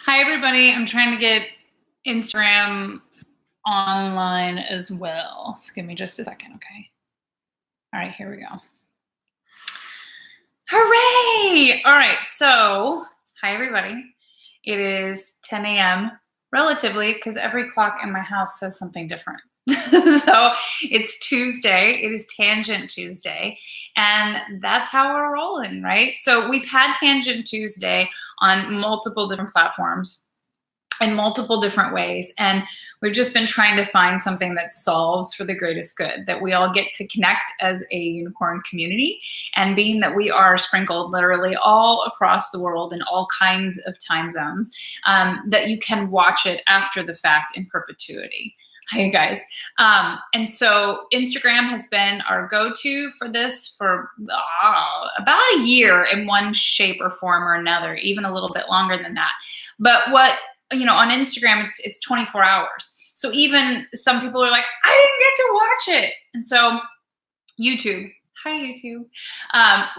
Hi, everybody. I'm trying to get Instagram online as well. So give me just a second, okay? All right, here we go. Hooray! All right, so hi, everybody. It is 10 a.m. relatively, because every clock in my house says something different. So it's Tuesday. It is Tangent Tuesday, and that's how we're rolling, right? So we've had Tangent Tuesday on multiple different platforms in multiple different ways. And we've just been trying to find something that solves for the greatest good, that we all get to connect as a unicorn community. And being that we are sprinkled literally all across the world in all kinds of time zones, that you can watch it after the fact in perpetuity. Hi, you guys. And so Instagram has been our go-to for this for about a year in one shape or form or another, even a little bit longer than that. But on Instagram, it's 24 hours. So even some people are like, I didn't get to watch it. And so YouTube, hi YouTube,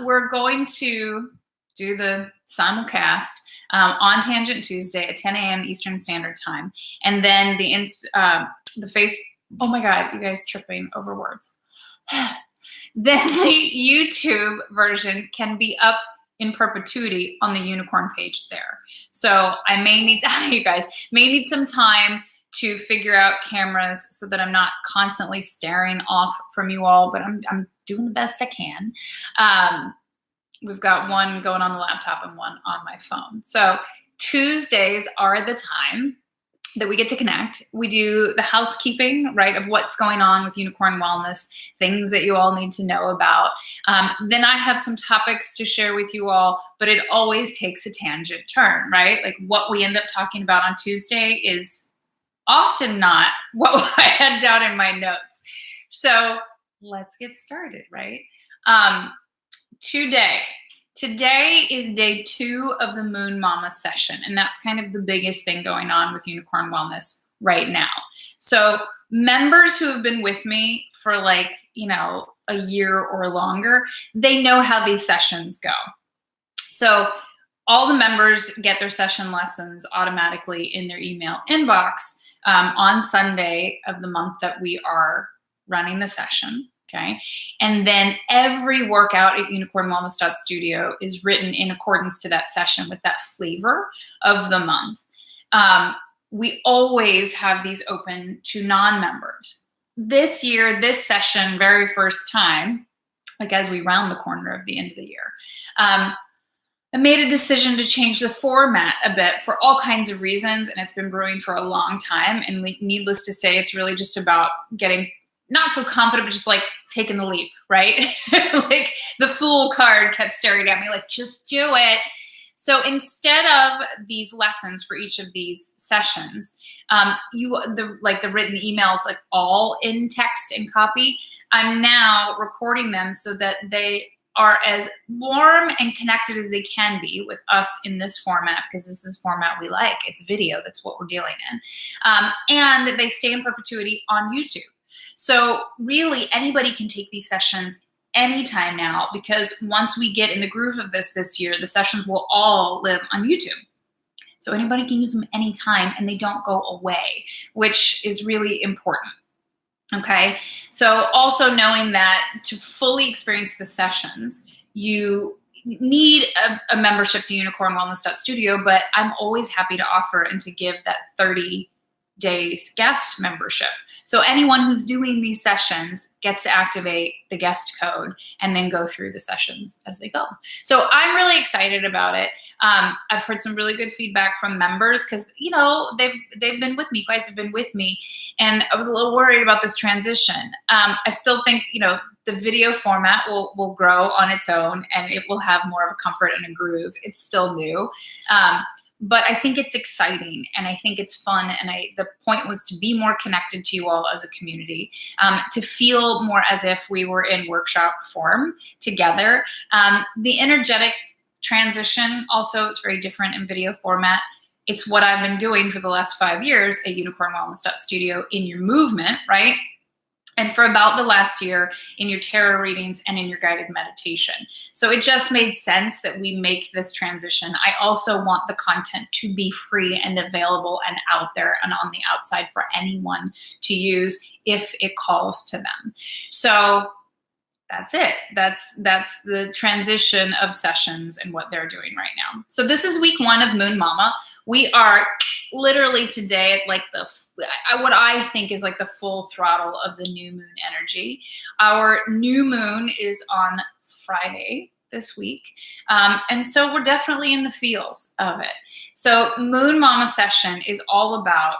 we're going to do the simulcast on Tangent Tuesday at 10 a.m. Eastern Standard Time. And then oh my God, you guys tripping over words. Then the YouTube version can be up in perpetuity on the unicorn page there. So I you guys may need some time to figure out cameras so that I'm not constantly staring off from you all, but I'm doing the best I can. We've got one going on the laptop and one on my phone. So Tuesdays are the time that we get to connect. We do the housekeeping, right, of what's going on with Unicorn Wellness, things that you all need to know about. Then I have some topics to share with you all, but it always takes a tangent turn, right? Like what we end up talking about on Tuesday is often not what I had down in my notes. So let's get started, right? Today is day 2 of the Moon Mama session, and that's kind of the biggest thing going on with Unicorn Wellness right now. So members who have been with me for a year or longer, they know how these sessions go. So all the members get their session lessons automatically in their email inbox on Sunday of the month that we are running the session. Okay. And then every workout at UnicornWellness.Studio is written in accordance to that session with that flavor of the month. We always have these open to non-members. This year, this session, very first time, like as we round the corner of the end of the year, I made a decision to change the format a bit for all kinds of reasons, and it's been brewing for a long time. And needless to say, it's really just about getting not so confident, but just like taking the leap, right? Like the fool card kept staring at me like, just do it. So instead of these lessons for each of these sessions, the written emails, like all in text and copy, I'm now recording them so that they are as warm and connected as they can be with us in this format, because this is format we like. It's video. That's what we're dealing in. And they stay in perpetuity on YouTube. So really anybody can take these sessions anytime now, because once we get in the groove of this year, the sessions will all live on YouTube. So anybody can use them anytime and they don't go away, which is really important. Okay. So also knowing that to fully experience the sessions, you need a membership to UnicornWellness.Studio, but I'm always happy to offer and to give that 30 days guest membership. So anyone who's doing these sessions gets to activate the guest code and then go through the sessions as they go. So I'm really excited about it. I've heard some really good feedback from members because, they've been with me. You guys have been with me. And I was a little worried about this transition. I still think, the video format will grow on its own and it will have more of a comfort and a groove. It's still new. But I think it's exciting and I think it's fun. And the point was to be more connected to you all as a community, to feel more as if we were in workshop form together. The energetic transition also is very different in video format. It's what I've been doing for the last 5 years at UnicornWellness.Studio in your movement, right? and for about the last year in your tarot readings and in your guided meditation. So it just made sense that we make this transition. I also want the content to be free and available and out there and on the outside for anyone to use if it calls to them. So that's it. That's the transition of sessions and what they're doing right now. So this is week 1 of Moon Mama. We are literally today at like what I think is like the full throttle of the new moon energy. Our new moon is on Friday this week. And so we're definitely in the feels of it. So Moon Mama session is all about,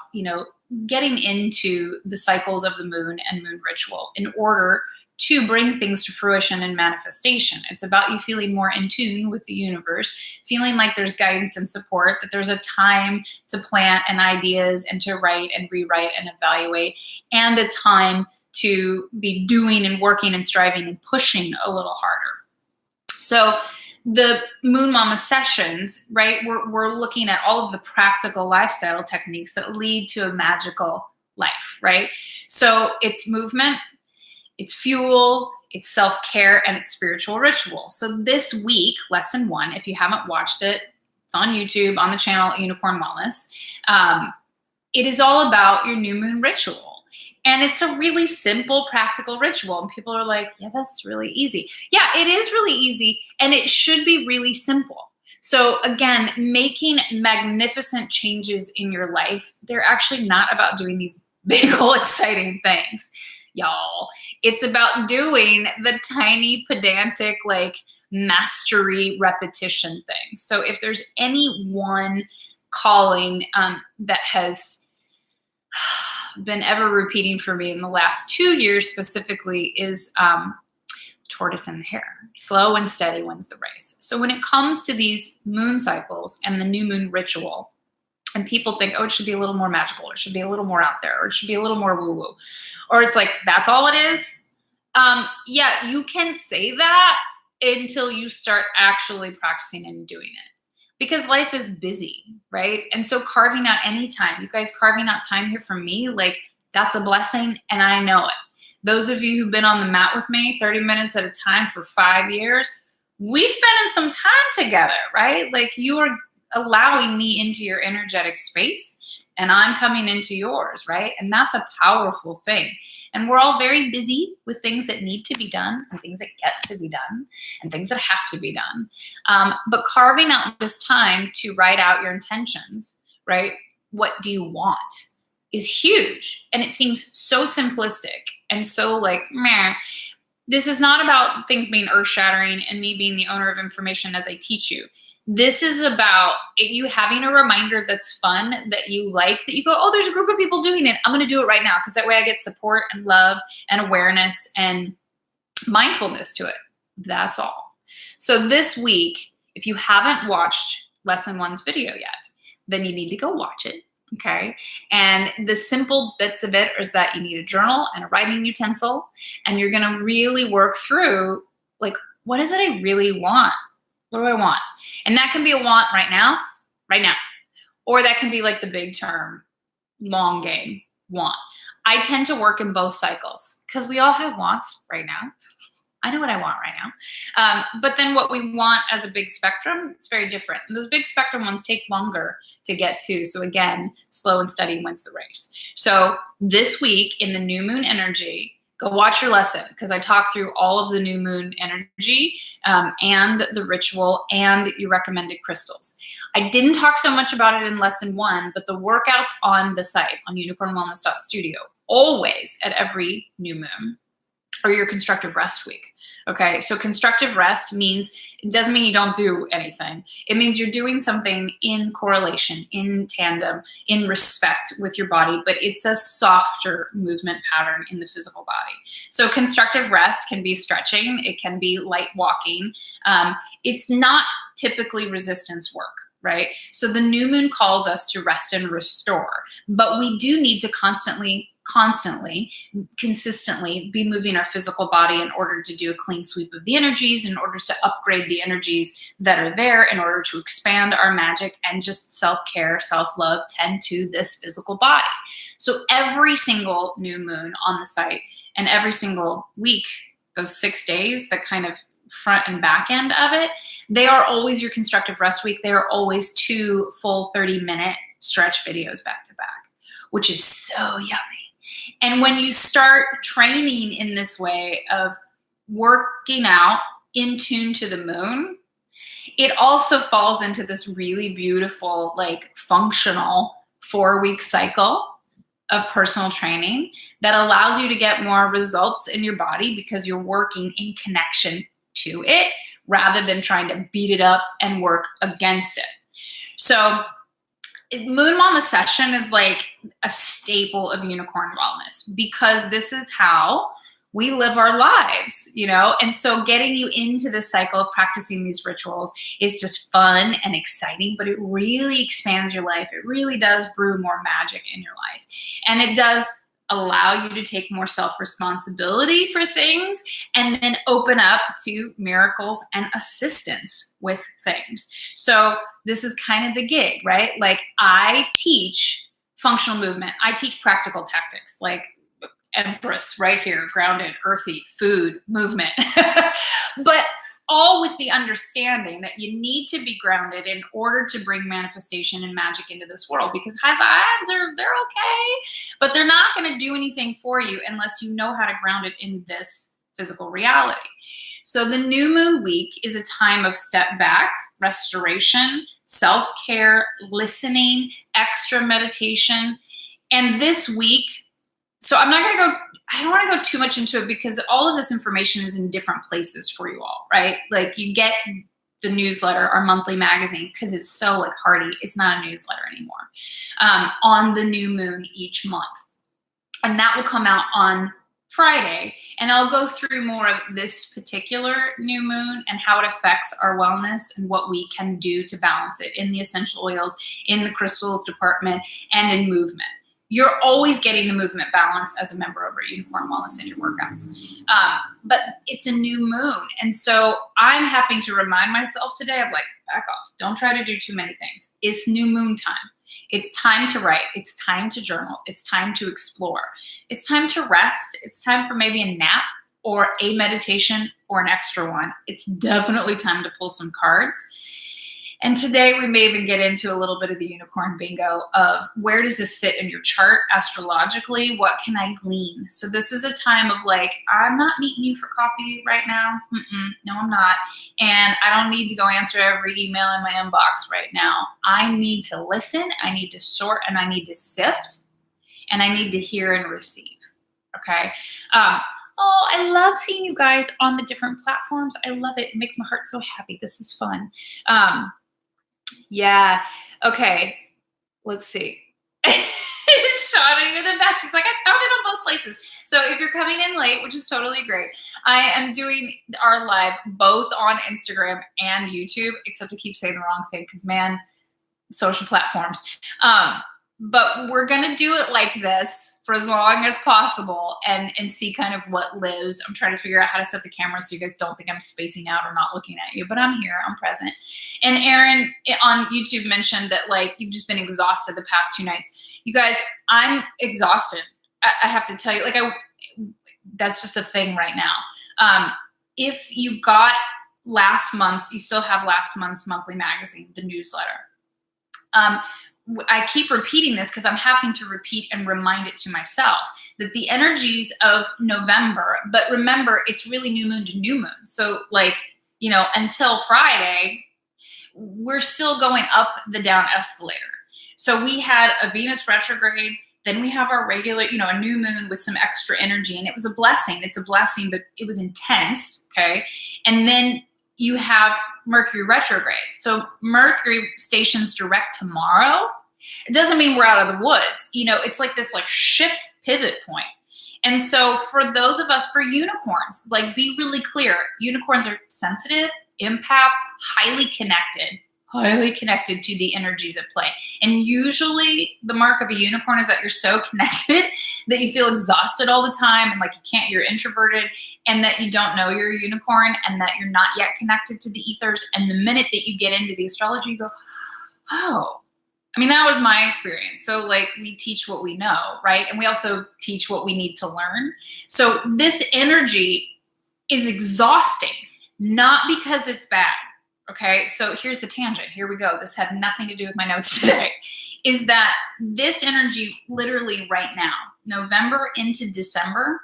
getting into the cycles of the moon and moon ritual in order to bring things to fruition and manifestation. It's about you feeling more in tune with the universe, feeling like there's guidance and support, that there's a time to plant and ideas and to write and rewrite and evaluate, and a time to be doing and working and striving and pushing a little harder. So the Moon Mama sessions, right, we're looking at all of the practical lifestyle techniques that lead to a magical life, right? So it's movement, it's fuel, it's self-care, and it's spiritual ritual. So this week, lesson 1, if you haven't watched it, it's on YouTube, on the channel, Unicorn Wellness. It is all about your new moon ritual. And it's a really simple, practical ritual. And people are like, yeah, that's really easy. Yeah, it is really easy. And it should be really simple. So again, making magnificent changes in your life, they're actually not about doing these big old exciting things, y'all. It's about doing the tiny, pedantic, like mastery repetition thing. So if there's any one calling that has been ever repeating for me in the last 2 years specifically is tortoise in the hare. Slow and steady wins the race. So when it comes to these moon cycles and the new moon ritual, and people think, oh, it should be a little more magical, or it should be a little more out there, or it should be a little more woo-woo, or it's like, that's all it is. Yeah, you can say that until you start actually practicing and doing it. Because life is busy, right? And so carving out any time, you guys carving out time here for me, like that's a blessing, and I know it. Those of you who've been on the mat with me 30 minutes at a time for 5 years, we spending some time together, right? Like you are allowing me into your energetic space and I'm coming into yours, right? And that's a powerful thing. And we're all very busy with things that need to be done and things that get to be done and things that have to be done. But carving out this time to write out your intentions, right? What do you want is huge. And it seems so simplistic and so like, meh. This is not about things being earth-shattering and me being the owner of information as I teach you. This is about you having a reminder that's fun, that you like, that you go, oh, there's a group of people doing it. I'm going to do it right now because that way I get support and love and awareness and mindfulness to it. That's all. So this week, if you haven't watched Lesson 1's video yet, then you need to go watch it. Okay. And the simple bits of it is that you need a journal and a writing utensil, and you're going to really work through like, what is it I really want? What do I want? And that can be a want right now, or that can be like the big term, long game want. I tend to work in both cycles because we all have wants right now. I know what I want right now. But then what we want as a big spectrum, it's very different. And those big spectrum ones take longer to get to. So again, slow and steady wins the race. So this week in the new moon energy, go watch your lesson because I talk through all of the new moon energy and the ritual and your recommended crystals. I didn't talk so much about it in lesson 1, but the workouts on the site on UnicornWellness.Studio, always at every new moon, or your constructive rest week. Okay, so constructive rest means, it doesn't mean you don't do anything. It means you're doing something in correlation, in tandem, in respect with your body, but it's a softer movement pattern in the physical body. So constructive rest can be stretching, it can be light walking. It's not typically resistance work, right? So the new moon calls us to rest and restore, but we do need to constantly constantly, consistently be moving our physical body in order to do a clean sweep of the energies, in order to upgrade the energies that are there, in order to expand our magic and just self-care, self-love, tend to this physical body. So every single new moon on the site and every single week, those 6 days, that kind of front and back end of it, they are always your constructive rest week. They are always 2 full 30-minute stretch videos back to back, which is so yummy. And when you start training in this way of working out in tune to the moon, it also falls into this really beautiful, like functional 4-week cycle of personal training that allows you to get more results in your body because you're working in connection to it rather than trying to beat it up and work against it. So Moon Mama session is like a staple of Unicorn Wellness because this is how we live our lives, you know? And so getting you into this cycle of practicing these rituals is just fun and exciting, but it really expands your life. It really does brew more magic in your life. And it does allow you to take more self-responsibility for things and then open up to miracles and assistance with things. So this is kind of the gig, right? Like I teach functional movement. I teach practical tactics like Empress right here, grounded, earthy, food, movement. But all with the understanding that you need to be grounded in order to bring manifestation and magic into this world, because high vibes they're okay, but they're not going to do anything for you unless you know how to ground it in this physical reality. So the new moon week is a time of step back, restoration, self-care, listening, extra meditation. And this week, so I don't want to go too much into it because all of this information is in different places for you all, right? Like you get the newsletter, our monthly magazine, because it's so like hearty. It's not a newsletter anymore, on the new moon each month. And that will come out on Friday. And I'll go through more of this particular new moon and how it affects our wellness and what we can do to balance it in the essential oils, in the crystals department, and in movement. You're always getting the movement balance as a member over at Unicorn Wellness in your workouts. But it's a new moon. And so I'm having to remind myself today of like, back off. Don't try to do too many things. It's new moon time. It's time to write. It's time to journal. It's time to explore. It's time to rest. It's time for maybe a nap or a meditation or an extra one. It's definitely time to pull some cards. And today we may even get into a little bit of the unicorn bingo of where does this sit in your chart astrologically? What can I glean? So this is a time of like, I'm not meeting you for coffee right now. No, I'm not. And I don't need to go answer every email in my inbox right now. I need to listen. I need to sort and I need to sift and I need to hear and receive. Okay. Oh, I love seeing you guys on the different platforms. I love it. It makes my heart so happy. This is fun. Yeah. Okay. Let's see. Shauna, you're the best. She's like, I found it on both places. So if you're coming in late, which is totally great, I am doing our live both on Instagram and YouTube, except I keep saying the wrong thing because, man, social platforms. But we're going to do it like this for as long as possible and see kind of what lives. I'm trying to figure out how to set the camera so you guys don't think I'm spacing out or not looking at you, but I'm here, I'm present. And Erin on YouTube mentioned that like you've just been exhausted the past 2 nights. You guys, I'm exhausted. I have to tell you, like that's just a thing right now. If you got last month's, you still have last month's monthly magazine, the newsletter. I keep repeating this because I'm having to repeat and remind it to myself that the energies of November, but remember, it's really new moon to new moon. So like, you know, until Friday, we're still going up the down escalator. So we had a Venus retrograde, then we have our regular, you know, a new moon with some extra energy, and it was a blessing. It's a blessing, but it was intense, okay? And then you have Mercury retrograde. So Mercury stations direct tomorrow. It doesn't mean we're out of the woods. You know, it's like this like shift pivot point. And so for those of us, for unicorns, like be really clear. Unicorns are sensitive, empaths, highly connected, highly connected to the energies at play. And usually the mark of a unicorn is that you're so connected that you feel exhausted all the time and like you're introverted, and that you don't know you're a unicorn, and that you're not yet connected to the ethers. And the minute that you get into the astrology, you go, oh, I mean, that was my experience. So like we teach what we know, right? And we also teach what we need to learn. So this energy is exhausting, not because it's bad. Okay, so here's the tangent. Here we go. This had nothing to do with my notes today. Is that this energy literally right now, November into December,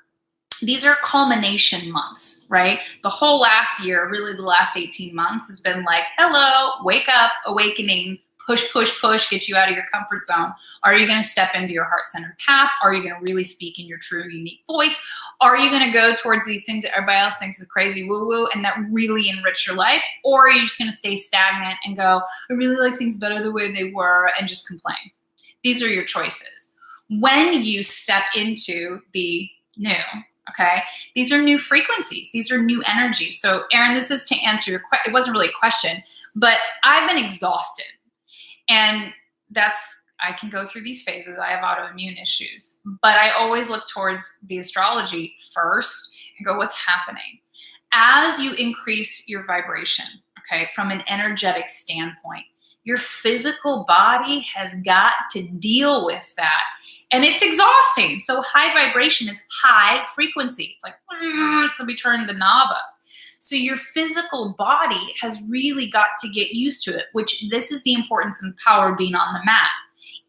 these are culmination months, right? The whole last year, really the last 18 months has been like, hello, wake up, awakening, push, push, push, get you out of your comfort zone. Are you going to step into your heart-centered path? Are you going to really speak in your true, unique voice? Are you going to go towards these things that everybody else thinks is crazy woo-woo and that really enrich your life? Or are you just going to stay stagnant and go, I really like things better the way they were, and just complain? These are your choices. When you step into the new, okay, these are new frequencies. These are new energies. So Erin, this is to answer your question. It wasn't really a question, but I've been exhausted. And I can go through these phases. I have autoimmune issues, but I always look towards the astrology first and go, what's happening? As you increase your vibration, okay, from an energetic standpoint, your physical body has got to deal with that. And it's exhausting. So high vibration is high frequency. It's like, let me turn the knob up. So your physical body has really got to get used to it, which this is the importance and power of being on the mat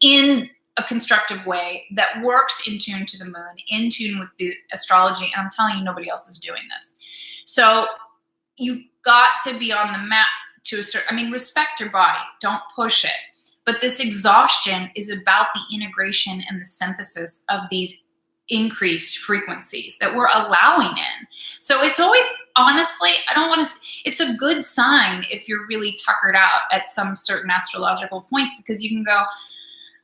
in a constructive way that works in tune to the moon, in tune with the astrology. And I'm telling you, nobody else is doing this. So you've got to be on the mat to a certain, respect your body, don't push it. But this exhaustion is about the integration and the synthesis of these increased frequencies that we're allowing in. So it's always, honestly, it's a good sign if you're really tuckered out at some certain astrological points, because you can go,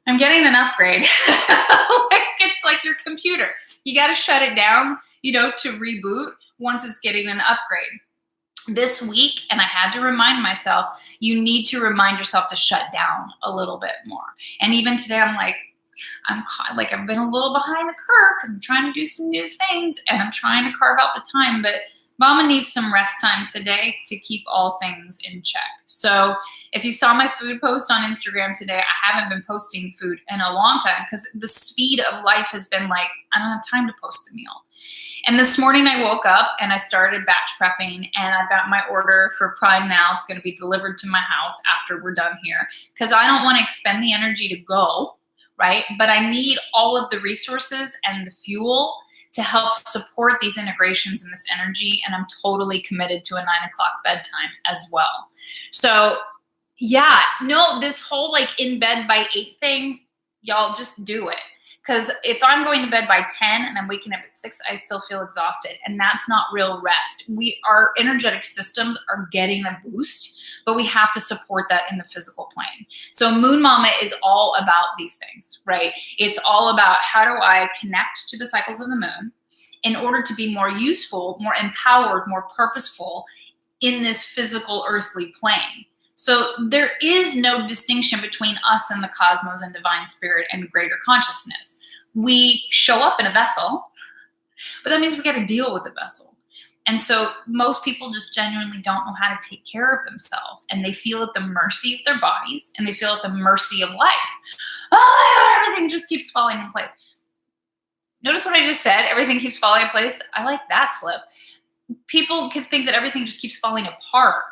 I'm getting an upgrade. It's like your computer. You got to shut it down, to reboot once it's getting an upgrade. This week, and I had to remind myself, you need to remind yourself to shut down a little bit more. And even today, I've been a little behind the curve because I'm trying to do some new things and I'm trying to carve out the time, but Mama needs some rest time today to keep all things in check. So if you saw my food post on Instagram today, I haven't been posting food in a long time because the speed of life has been like, I don't have time to post a meal. And this morning I woke up and I started batch prepping, and I've got my order for Prime now. It's going to be delivered to my house after we're done here because I don't want to expend the energy to go, right? But I need all of the resources and the fuel to help support these integrations and this energy. And I'm totally committed to a 9 o'clock bedtime as well. So yeah, no, this whole in bed by 8 thing, y'all just do it. Because if I'm going to bed by 10 and I'm waking up at 6, I still feel exhausted. And that's not real rest. Our energetic systems are getting a boost, but we have to support that in the physical plane. So Moon Mama is all about these things, right? It's all about how do I connect to the cycles of the moon in order to be more useful, more empowered, more purposeful in this physical earthly plane. So there is no distinction between us and the cosmos and divine spirit and greater consciousness. We show up in a vessel, but that means we got to deal with the vessel. And so most people just genuinely don't know how to take care of themselves, and they feel at the mercy of their bodies, and they feel at the mercy of life. Oh, everything just keeps falling in place. Notice what I just said? Everything keeps falling in place. I like that slip. People can think that everything just keeps falling apart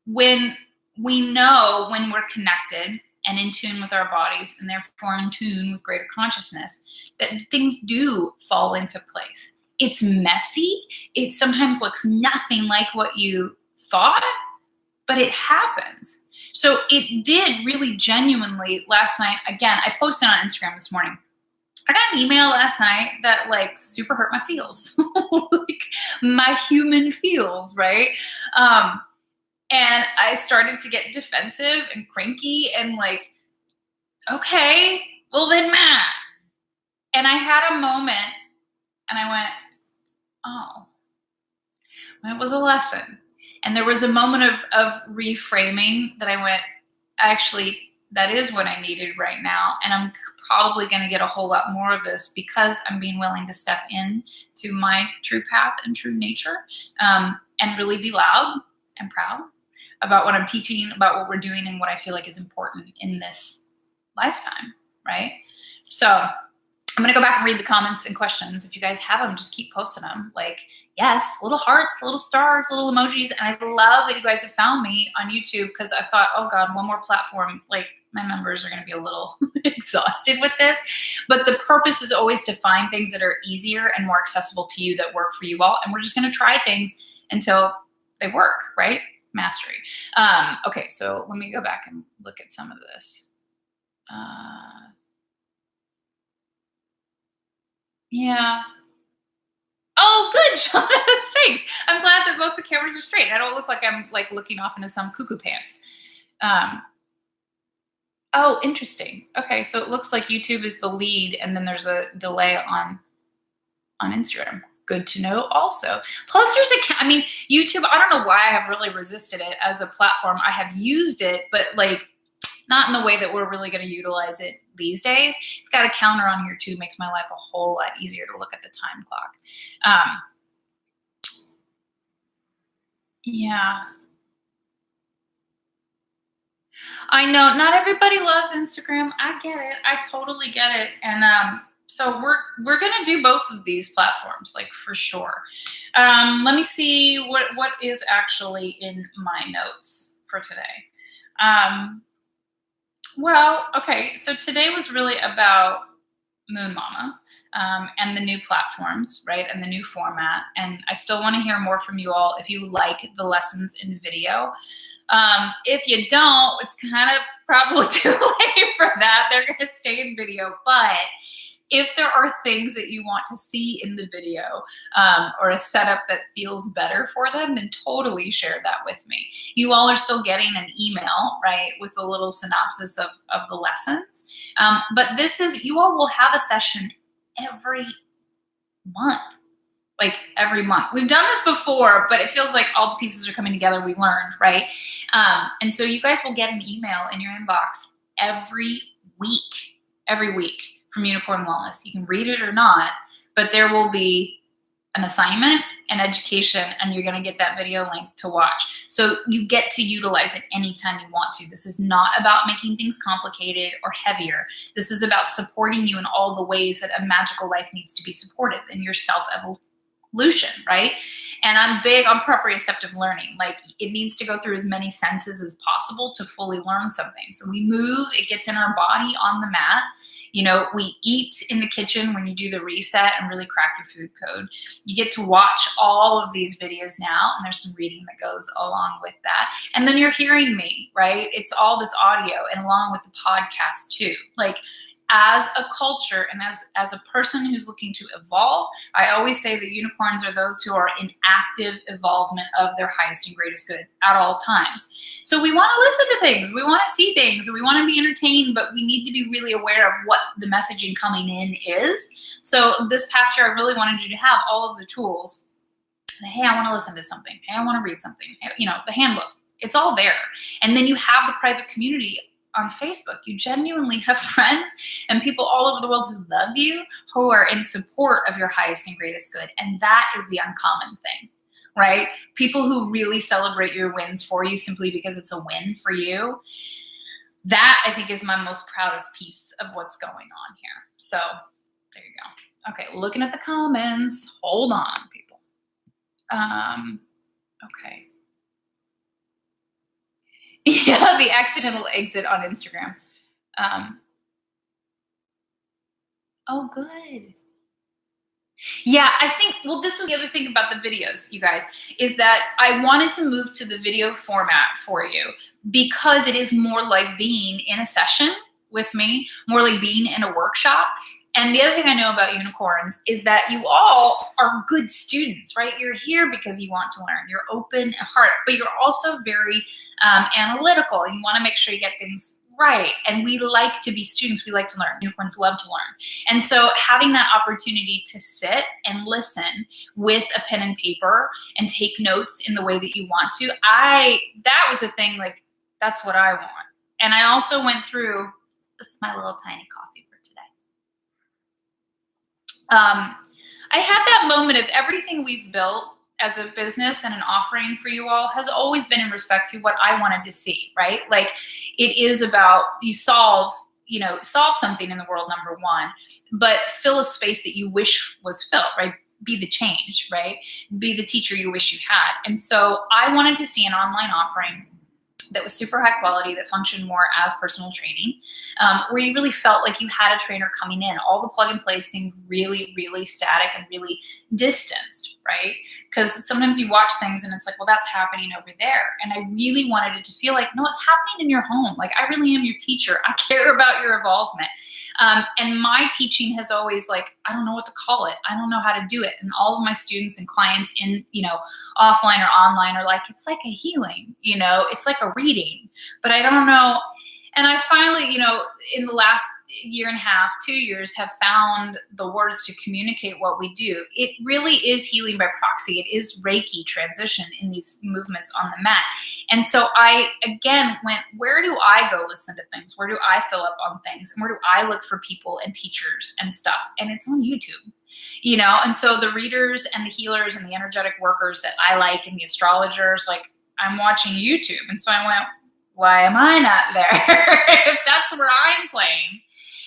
when we know when we're connected and in tune with our bodies, and therefore in tune with greater consciousness, that things do fall into place. It's messy. It sometimes looks nothing like what you thought, but it happens. So it did really genuinely last night. Again, I posted on Instagram this morning. I got an email last night that super hurt my feels, my human feels, right? And I started to get defensive and cranky and okay, well then Matt. And I had a moment and I went, oh, that was a lesson. And there was a moment of reframing that I went, actually, that is what I needed right now. And I'm probably going to get a whole lot more of this because I'm being willing to step in to my true path and true nature, and really be loud and proud about what I'm teaching, about what we're doing, and what I feel like is important in this lifetime, right? So I'm going to go back and read the comments and questions. If you guys have them, just keep posting them. Like, yes, little hearts, little stars, little emojis. And I love that you guys have found me on YouTube, because I thought, oh God, one more platform. Like, my members are going to be a little exhausted with this. But the purpose is always to find things that are easier and more accessible to you, that work for you all. And we're just going to try things until they work, right? Mastery. Okay, so let me go back and look at some of this. Yeah. Oh, good, Sean. Thanks. I'm glad that both the cameras are straight. I don't look like I'm like looking off into some cuckoo pants. Oh, interesting. Okay, so it looks like YouTube is the lead, and then there's a delay on Instagram. Good to know also. Plus there's YouTube, I don't know why I have really resisted it as a platform. I have used it, but like not in the way that we're really going to utilize it these days. It's got a counter on here too. Makes my life a whole lot easier to look at the time clock. Yeah. I know not everybody loves Instagram. I get it. I totally get it. And so we're gonna do both of these platforms, like, for sure. Let me see what is actually in my notes for today. Well, okay, so today was really about Moon Mama, and the new platforms, right, and the new format. And I still want to hear more from you all if you like the lessons in video. If you don't, it's kind of probably too late for that. They're going to stay in video. But if there are things that you want to see in the video, or a setup that feels better for them, then totally share that with me. You all are still getting an email, right, with a little synopsis of the lessons. But you all will have a session every month. Like every month. We've done this before, but it feels like all the pieces are coming together. We learned, right? And so you guys will get an email in your inbox every week from Unicorn Wellness. You can read it or not, but there will be an assignment, an education, and you're going to get that video link to watch. So you get to utilize it anytime you want to. This is not about making things complicated or heavier. This is about supporting you in all the ways that a magical life needs to be supported in your self-evolution, right? And I'm big on proprioceptive learning. Like, it needs to go through as many senses as possible to fully learn something. So we move, it gets in our body on the mat. You know, we eat in the kitchen when you do the reset and really crack your food code. You get to watch all of these videos now, and there's some reading that goes along with that. And then you're hearing me, right? It's all this audio, and along with the podcast too. Like, as a culture and as a person who's looking to evolve, I always say that unicorns are those who are in active evolvement of their highest and greatest good at all times. So we want to listen to things, we want to see things, we want to be entertained, but we need to be really aware of what the messaging coming in is. So this past year, I really wanted you to have all of the tools. Hey, I want to listen to something. Hey, I want to read something. You know, the handbook. It's all there. And then you have the private community on Facebook. You genuinely have friends and people all over the world who love you, who are in support of your highest and greatest good. And that is the uncommon thing, right? People who really celebrate your wins for you simply because it's a win for you. That, I think, is my most proudest piece of what's going on here. So there you go. Okay, looking at the comments. Hold on, people. Okay. Yeah, the accidental exit on Instagram. Oh, good. Yeah, I think, well, this was the other thing about the videos, you guys, is that I wanted to move to the video format for you because it is more like being in a session with me, more like being in a workshop. And the other thing I know about unicorns is that you all are good students, right? You're here because you want to learn. You're open at heart, but you're also very analytical. And you want to make sure you get things right. And we like to be students. We like to learn. Unicorns love to learn. And so having that opportunity to sit and listen with a pen and paper and take notes in the way that you want to, that was a thing, like, that's what I want. And I also went through, that's my little tiny coffee for today. I had that moment of everything we've built as a business and an offering for you all has always been in respect to what I wanted to see, right? Like it is about you solve something in the world, number one, but fill a space that you wish was filled, right? Be the change, right? Be the teacher you wish you had. And so I wanted to see an online offering that was super high quality, that functioned more as personal training, where you really felt like you had a trainer coming in. All the plug and play seemed really, really static and really distanced, right? Because sometimes you watch things and it's like, well, that's happening over there. And I really wanted it to feel like, no, it's happening in your home. Like I really am your teacher. I care about your involvement. And my teaching has always like, I don't know what to call it. I don't know how to do it. And all of my students and clients in, offline or online are like, it's like a healing, it's like a reading, but I don't know. And I finally, in the last year and a half, 2 years, have found the words to communicate what we do. It really is healing by proxy. It is Reiki transition in these movements on the mat. And so I, again, went, where do I go listen to things? Where do I fill up on things? And where do I look for people and teachers and stuff? And it's on YouTube. And so the readers and the healers and the energetic workers that I like and the astrologers, like I'm watching YouTube. And so I went, why am I not there if that's where I'm playing?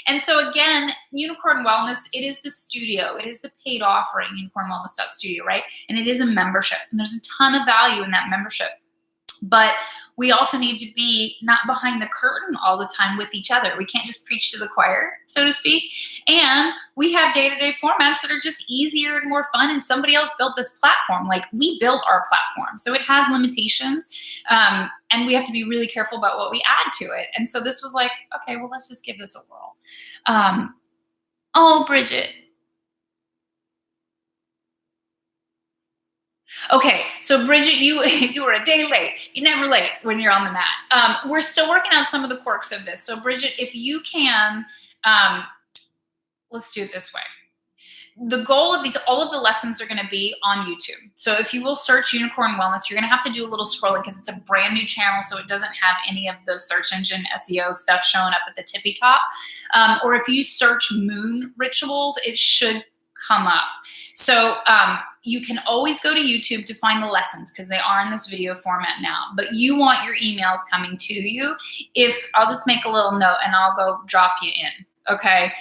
And so again, Unicorn Wellness, it is the studio. It is the paid offering, UnicornWellness.Studio, right? And it is a membership. And there's a ton of value in that membership. But we also need to be not behind the curtain all the time with each other. We can't just preach to the choir, so to speak. And we have day-to-day formats that are just easier and more fun. And somebody else built this platform. Like we built our platform. So it has limitations. And we have to be really careful about what we add to it. And so this was like, okay, well, let's just give this a whirl. Oh, Bridget. Okay, so Bridget, you were a day late. You're never late when you're on the mat. We're still working out some of the quirks of this. So Bridget, if you can, let's do it this way. The goal of all of the lessons are going to be on YouTube. So if you will search Unicorn Wellness, you're going to have to do a little scrolling because it's a brand new channel, so it doesn't have any of the search engine SEO stuff showing up at the tippy top. Or if you search moon rituals, it should come up. So you can always go to YouTube to find the lessons because they are in this video format now, but you want your emails coming to you. I'll just make a little note and I'll go drop you in, okay?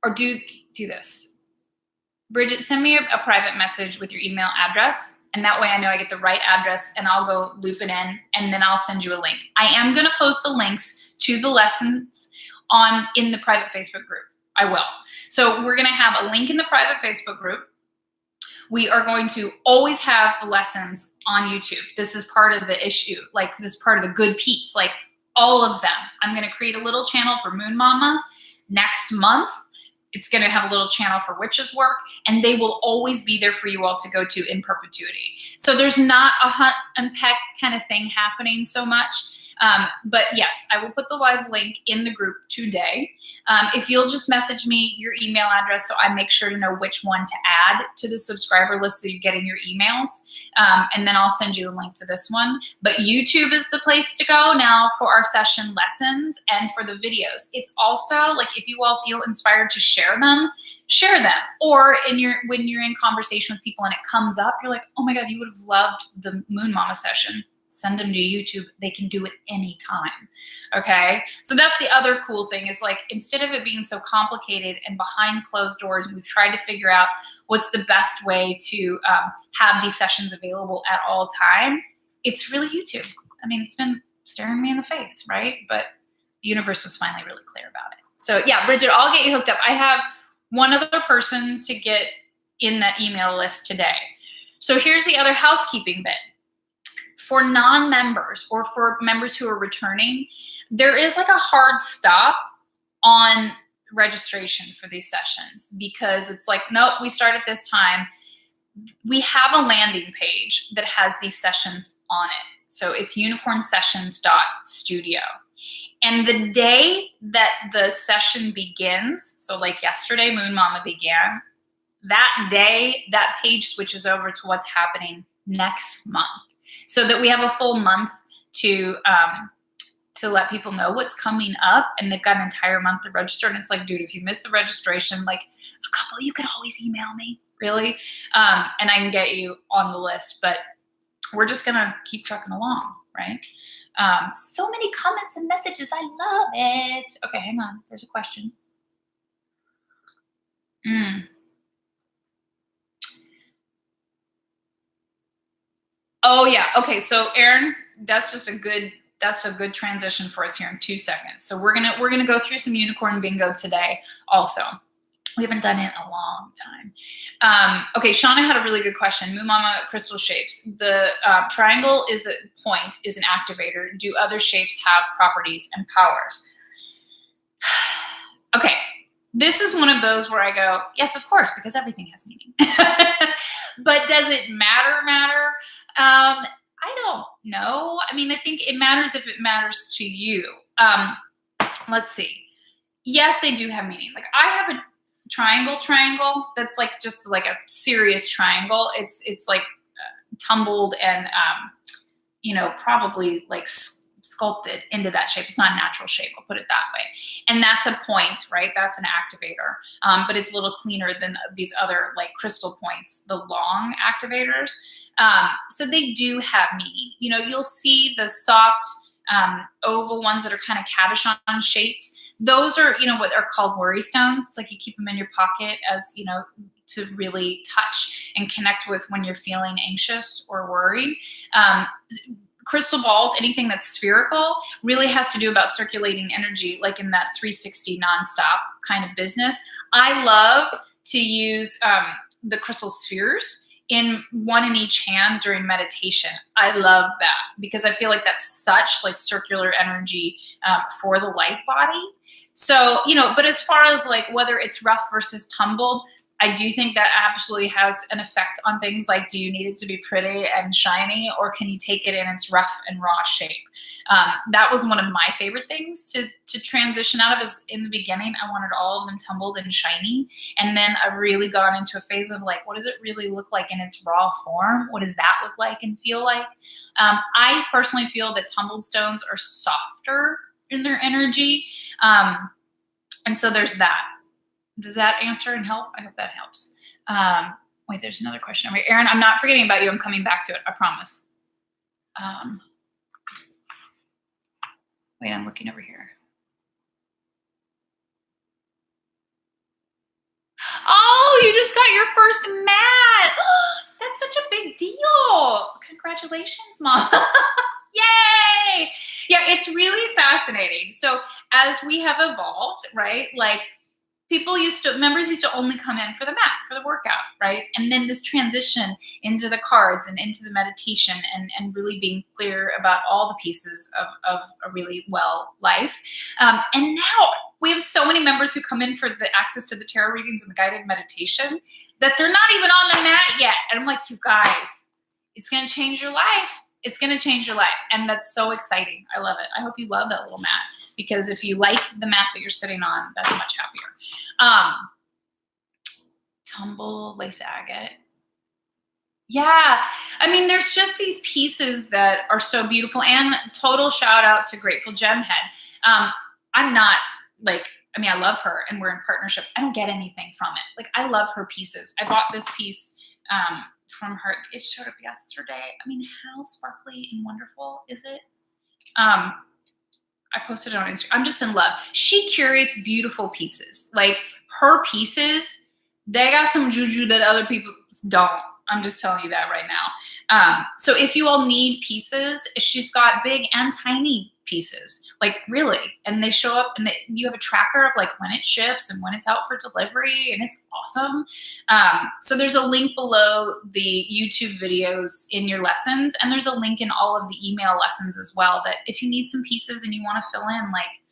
Or do this. Bridget, send me a private message with your email address, and that way I know I get the right address, and I'll go loop it in, and then I'll send you a link. I am going to post the links to the lessons in the private Facebook group. I will. So we're going to have a link in the private Facebook group. We are going to always have the lessons on YouTube. This is part of the issue, like this is part of the good piece, like all of them. I'm going to create a little channel for Moon Mama next month. It's going to have a little channel for witches work, and they will always be there for you all to go to in perpetuity. So there's not a hunt and peck kind of thing happening so much. But yes, I will put the live link in the group today. If you'll just message me your email address so I make sure to know which one to add to the subscriber list so you're getting your emails. And then I'll send you the link to this one. But YouTube is the place to go now for our session lessons and for the videos. It's also like if you all feel inspired to share them. Or when you're in conversation with people and it comes up, you're like, oh my God, you would have loved the Moon Mama session. Send them to YouTube. They can do it anytime. Okay. So that's the other cool thing is like, instead of it being so complicated and behind closed doors, we've tried to figure out what's the best way to have these sessions available at all time. It's really YouTube. I mean, it's been staring me in the face, right? But the universe was finally really clear about it. So yeah, Bridget, I'll get you hooked up. I have one other person to get in that email list today. So here's the other housekeeping bit. For non-members or for members who are returning, there is like a hard stop on registration for these sessions because it's like, nope, we start at this time. We have a landing page that has these sessions on it. So it's UnicornSessions.Studio. And the day that the session begins, so like yesterday, Moon Mama began, that day, that page switches over to what's happening next month. So that we have a full month to let people know what's coming up, and they've got an entire month to register. And it's like, dude, if you miss the registration, like a couple, you could always email me, really, and I can get you on the list. But we're just gonna keep trucking along, right? So many comments and messages. I love it. Okay, hang on. There's a question. Oh yeah. Okay. So Aaron, that's a good transition for us here in 2 seconds. So we're gonna go through some unicorn bingo today. Also, we haven't done it in a long time. Okay, Shauna had a really good question. Moon Mama crystal shapes. The triangle is a point, is an activator. Do other shapes have properties and powers? Okay, this is one of those where I go, yes, of course, because everything has meaning. But does it matter? I don't know. I mean, I think it matters if it matters to you. Let's see. Yes, they do have meaning. Like I have a triangle that's like just like a serious triangle. It's like tumbled and probably like sculpted into that shape. It's not a natural shape, I'll put it that way. And that's a point, right? That's an activator. But it's a little cleaner than these other like crystal points, the long activators. So they do have meaning. You'll see the soft oval ones that are kind of cabochon shaped. Those are, what are called worry stones. It's like you keep them in your pocket as, to really touch and connect with when you're feeling anxious or worried. Crystal balls, anything that's spherical, really has to do about circulating energy, like in that 360 nonstop kind of business. I love to use the crystal spheres one in each hand during meditation. I love that because I feel like that's such like circular energy for the light body. So, but as far as like whether it's rough versus tumbled, I do think that absolutely has an effect on things like, do you need it to be pretty and shiny, or can you take it in its rough and raw shape? That was one of my favorite things to transition out of. Is in the beginning, I wanted all of them tumbled and shiny. And then I've really gone into a phase of like, what does it really look like in its raw form? What does that look like and feel like? I personally feel that tumbled stones are softer in their energy. And so there's that. Does that answer and help? I hope that helps. Wait, there's another question over here. Aaron, I'm not forgetting about you. I'm coming back to it. I promise. Wait, I'm looking over here. Oh, you just got your first mat. That's such a big deal. Congratulations, Mom. Yay. Yeah, it's really fascinating. So as we have evolved, right, like members used to only come in for the mat, for the workout, right? And then this transition into the cards and into the meditation and really being clear about all the pieces of a really well life. And now we have so many members who come in for the access to the tarot readings and the guided meditation that they're not even on the mat yet. And I'm like, you guys, it's going to change your life. It's going to change your life. And that's so exciting. I love it. I hope you love that little mat, because if you like the mat that you're sitting on, that's much happier. Tumble, lace agate. Yeah. I mean, there's just these pieces that are so beautiful. And total shout out to Grateful Gemhead. I'm not like, I love her and we're in partnership. I don't get anything from it. Like, I love her pieces. I bought this piece, from her. It showed up yesterday. How sparkly and wonderful is it? I posted it on Instagram. I'm just in love. She curates beautiful pieces. Like, her pieces, they got some juju that other people don't. I'm just telling you that right now. So if you all need pieces, she's got big and tiny pieces, like really. And they show up and you have a tracker of like when it ships and when it's out for delivery, and it's awesome. So there's a link below the YouTube videos in your lessons. And there's a link in all of the email lessons as well, that if you need some pieces and you want to fill in, like,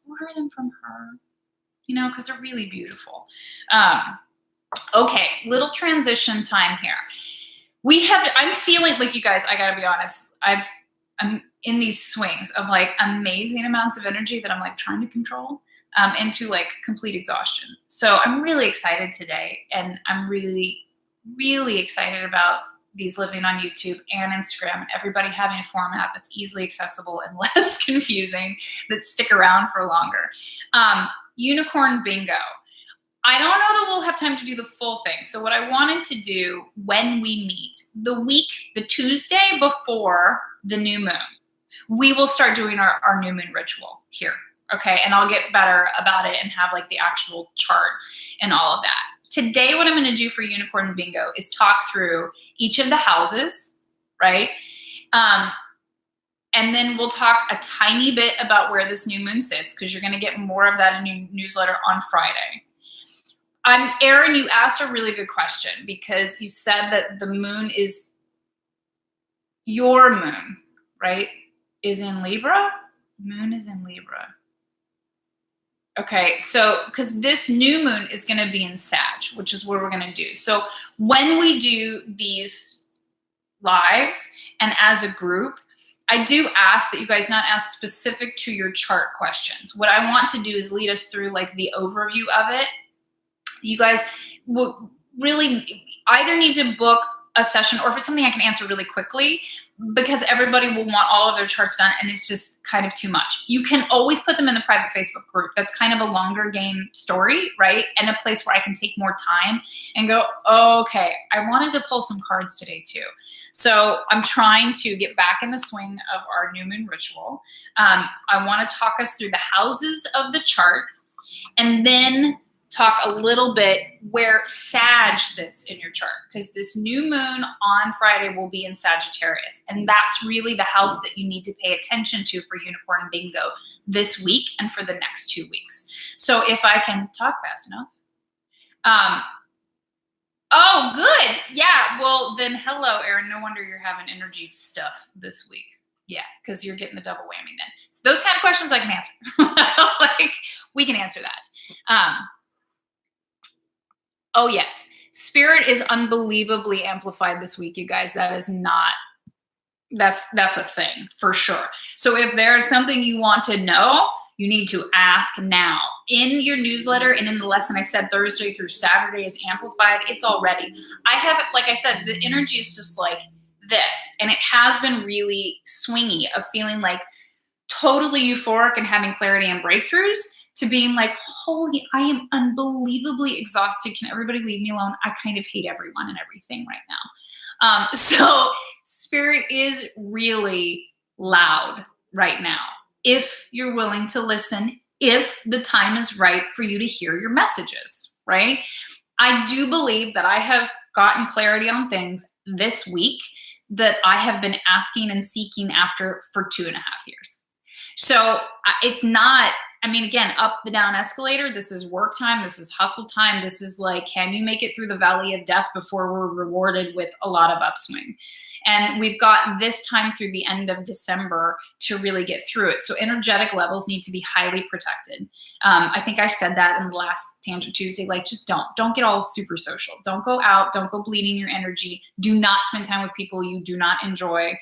order them from her, because they're really beautiful. Okay, little transition time here. I'm feeling like, you guys, I gotta be honest, I'm in these swings of like amazing amounts of energy that I'm like trying to control into like complete exhaustion. So I'm really excited today, and I'm really, really excited about these living on YouTube and Instagram, everybody having a format that's easily accessible and less confusing, that stick around for longer. Unicorn Bingo. I don't know that we'll have time to do the full thing. So what I wanted to do when we meet, the Tuesday before the new moon, we will start doing our new moon ritual here. Okay. And I'll get better about it and have like the actual chart and all of that. Today, what I'm going to do for Unicorn Bingo is talk through each of the houses, right? And then we'll talk a tiny bit about where this new moon sits, because you're going to get more of that in your newsletter on Friday. Erin, you asked a really good question, because you said that the moon is your moon, right? Is in Libra? Moon is in Libra. Okay, so because this new moon is going to be in Sag, which is what we're going to do. So when we do these lives and as a group, I do ask that you guys not ask specific to your chart questions. What I want to do is lead us through like the overview of it. You guys will really either need to book a session, or if it's something I can answer really quickly, because everybody will want all of their charts done and it's just kind of too much. You can always put them in the private Facebook group. That's kind of a longer game story, right? And a place where I can take more time and go, okay, I wanted to pull some cards today too. So I'm trying to get back in the swing of our new moon ritual. I want to talk us through the houses of the chart, and then talk a little bit where Sag sits in your chart, because this new moon on Friday will be in Sagittarius. And that's really the house that you need to pay attention to for Unicorn Bingo this week and for the next 2 weeks. So if I can talk fast enough. Oh, good. Yeah. Well, then hello, Erin. No wonder you're having energy stuff this week. Yeah, because you're getting the double whammy then. So those kind of questions I can answer. Like, we can answer that. Oh, yes. Spirit is unbelievably amplified this week, you guys. That is not, that's a thing for sure. So if there is something you want to know, you need to ask now. In your newsletter and in the lesson I said Thursday through Saturday is amplified. It's already. I have, like I said, the energy is just like this. And it has been really swingy of feeling like totally euphoric and having clarity and breakthroughs, to being like, holy, I am unbelievably exhausted. Can everybody leave me alone? I kind of hate everyone and everything right now. So Spirit is really loud right now. If you're willing to listen, if the time is right for you to hear your messages, right? I do believe that I have gotten clarity on things this week that I have been asking and seeking after for 2.5 years. So it's not, I mean, again, up the down escalator, this is work time, this is hustle time, this is like, can you make it through the valley of death before we're rewarded with a lot of upswing? And we've got this time through the end of December to really get through it. So energetic levels need to be highly protected. I think I said that in the last Tangent Tuesday, like, just don't get all super social. Don't go out, don't go bleeding your energy. Do not spend time with people you do not enjoy.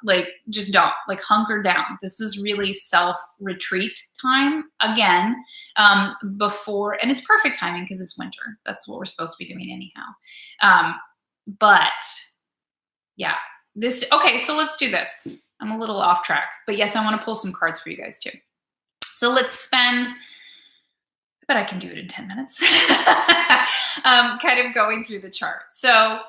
Like, just don't, like, hunker down. This is really self-retreat time again, before, and it's perfect timing because it's winter. That's what we're supposed to be doing anyhow. But yeah, okay, so let's do this. I'm a little off track, but yes, I want to pull some cards for you guys too. So let's spend, I bet I can do it in 10 minutes, kind of going through the chart. So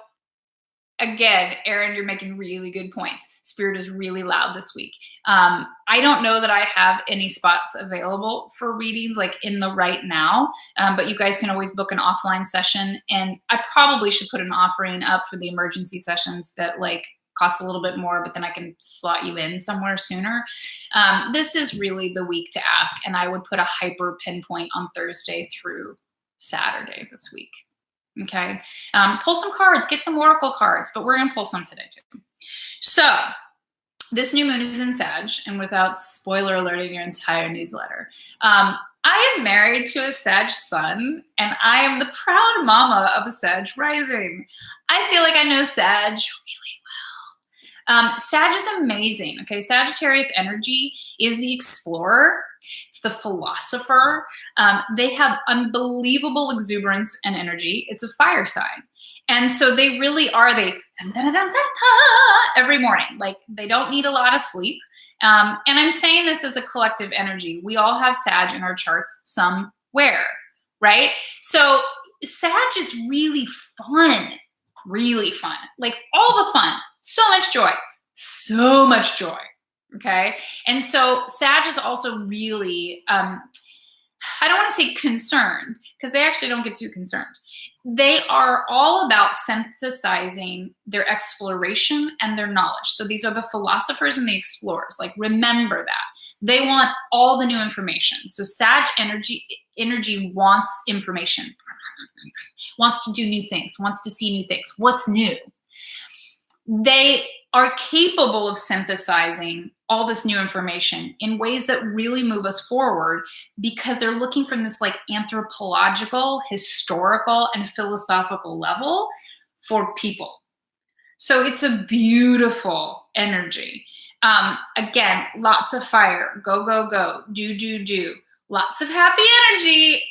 again, Erin, you're making really good points. Spirit is really loud this week. I don't know that I have any spots available for readings like in the right now, but you guys can always book an offline session. And I probably should put an offering up for the emergency sessions that like cost a little bit more, but then I can slot you in somewhere sooner. This is really the week to ask. And I would put a hyper pinpoint on Thursday through Saturday this week. Okay. Pull some cards, get some oracle cards, but we're going to pull some today too. So this new moon is in Sag, and without spoiler alerting your entire newsletter, I am married to a Sag sun, and I am the proud mama of a Sag rising. I feel like I know Sag really well. Sag is amazing. Okay. Sagittarius energy is the explorer. It's the philosopher. They have unbelievable exuberance and energy. It's a fire sign. And so they really are, every morning. Like, they don't need a lot of sleep. And I'm saying this as a collective energy. We all have Sag in our charts somewhere, right? So Sag is really fun, like all the fun, so much joy, okay? And so Sag is also really, I don't want to say concerned, because they actually don't get too concerned. They are all about synthesizing their exploration and their knowledge. So these are the philosophers and the explorers. Like, remember that. They want all the new information. So Sag energy wants information, wants to do new things, wants to see new things. What's new? They are capable of synthesizing all this new information in ways that really move us forward, because they're looking from this like anthropological, historical, and philosophical level for people. So it's a beautiful energy. Again, lots of fire, go, go, go, do. Lots of happy energy.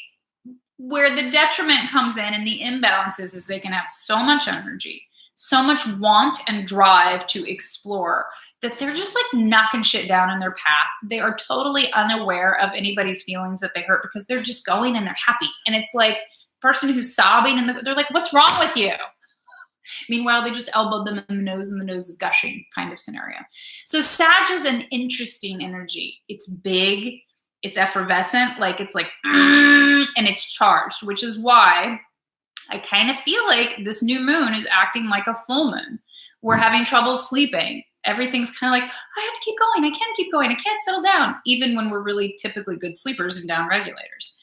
Where the detriment comes in and the imbalances is they can have so much energy, so much want and drive to explore, that they're just like knocking shit down in their path. They are totally unaware of anybody's feelings that they hurt, because they're just going and they're happy. And it's like the person who's sobbing and they're like, what's wrong with you? Meanwhile, they just elbowed them in the nose and the nose is gushing kind of scenario. So Sag is an interesting energy. It's big, it's effervescent, like it's like, and it's charged, which is why I kind of feel like this new moon is acting like a full moon. We're having trouble sleeping. Everything's kind of like, I have to keep going. I can't keep going. I can't settle down, even when we're really typically good sleepers and down regulators.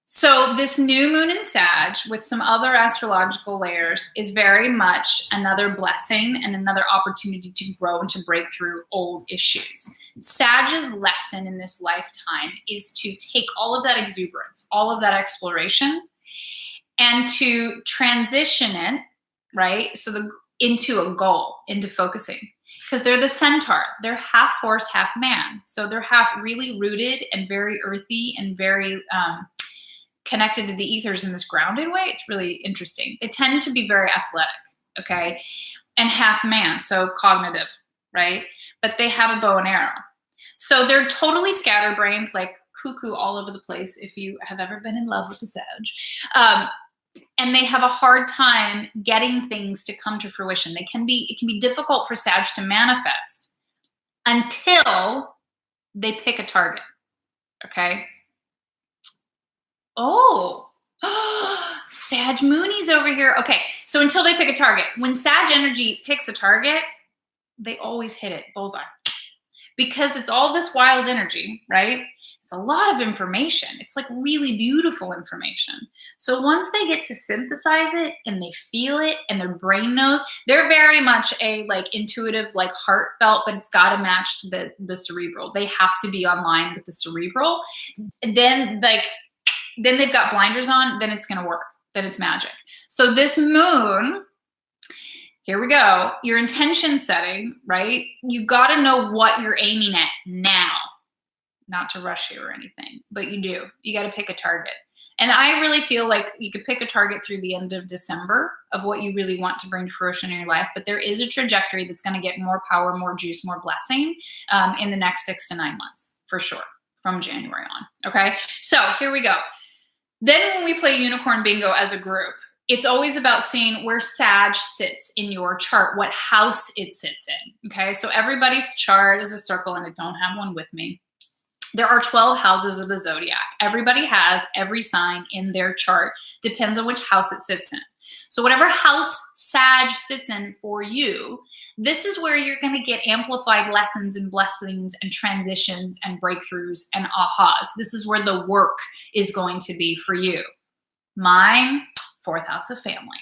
So this new moon in Sag with some other astrological layers is very much another blessing and another opportunity to grow and to break through old issues. Sag's lesson in this lifetime is to take all of that exuberance, all of that exploration, and to transition it, right? So into a goal, into focusing. Because they're the centaur. They're half horse, half man. So they're half really rooted and very earthy and very connected to the ethers in this grounded way. It's really interesting. They tend to be very athletic, okay? And half man, so cognitive, right? But they have a bow and arrow. So they're totally scatterbrained, like cuckoo all over the place, if you have ever been in love with the Sag. And they have a hard time getting things to come to fruition. It can be difficult for Sag to manifest until they pick a target, okay? Oh, Sag Moonies over here. Okay, so until they pick a target. When Sag energy picks a target, they always hit it, bullseye. Because it's all this wild energy, right? It's a lot of information. It's like really beautiful information. So once they get to synthesize it and they feel it and their brain knows, they're very much a like intuitive, like heartfelt, but it's got to match the cerebral. They have to be online with the cerebral. And then they've got blinders on, then it's going to work. Then it's magic. So this moon, here we go. Your intention setting, right? You got to know what you're aiming at now. Not to rush you or anything, but you do. You got to pick a target. And I really feel like you could pick a target through the end of December of what you really want to bring to fruition in your life. But there is a trajectory that's going to get more power, more juice, more blessing in the next 6 to 9 months, for sure, from January on. Okay, so here we go. Then when we play Unicorn Bingo as a group, it's always about seeing where Sag sits in your chart, what house it sits in. Okay, so everybody's chart is a circle, and I don't have one with me. There are 12 houses of the zodiac. Everybody has every sign in their chart. Depends on which house it sits in. So whatever house Sag sits in for you, this is where you're going to get amplified lessons and blessings and transitions and breakthroughs and ahas. This is where the work is going to be for you. Mine, 4th house of family.